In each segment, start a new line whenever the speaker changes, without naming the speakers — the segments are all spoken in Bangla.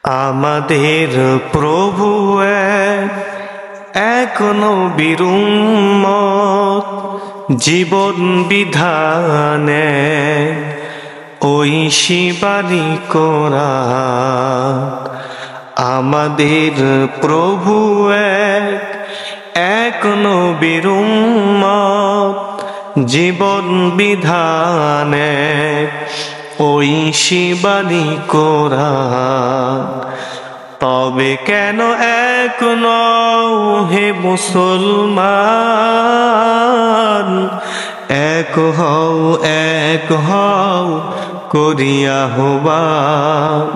আমাদের প্রভু এক নবীর উম্মত, জীবন বিধানে ঐশী কোরআন। আমাদের প্রভু এক নবীর উম্মত, জীবন বিধানে ঐশী কোরআন। তবে কেন এক নও হে মুসলমান, এক হও করিয়া আহ্বান।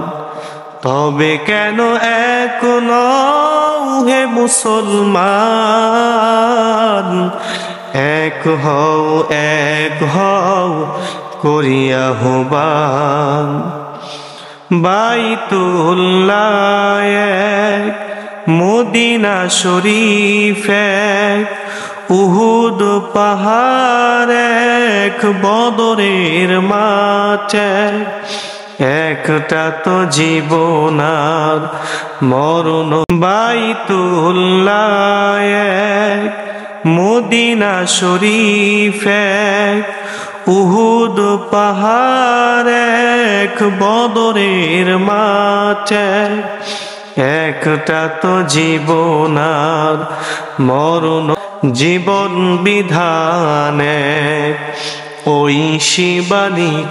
তবে কেন এক নও হে মুসলমান, এক হও করিয়া আহ্বান। বাইতুল্লাহ এক, মদিনা শরীফ এক, উহুদ পাহাড় এক, বদরের মাঠ এক। একটা তো জীবন আর মরণ। বাইতুল্লাহ এক, মদিনা শরীফ এক, উহুদ পাহাড় এক, বদরের মাঠ এক। একটা তো জীবন আর মরণ, জীবন বিধানে ঐশী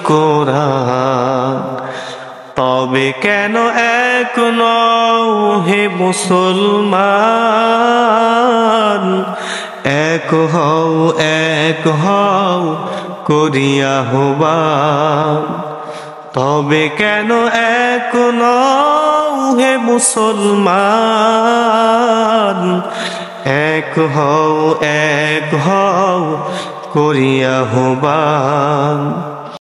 কোরআন। তবে কেন এক নও হে মুসলমান, এক হও করিয়া আহ্বান। তবে কেন এক নও হে মুসলমান, এক হও করিয়া আহ্বান।